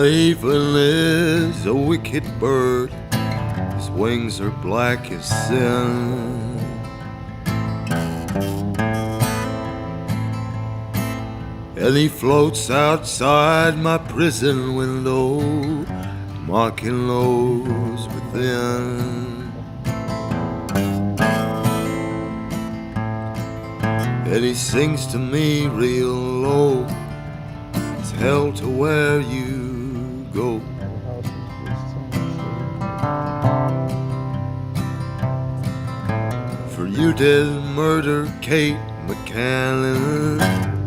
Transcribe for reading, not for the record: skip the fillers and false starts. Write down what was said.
Raven is a wicked bird, his wings are black as sin. And he floats outside my prison window, mocking those within. And he sings to me real low, it's hell to where you go. For you did murder Kate McCann.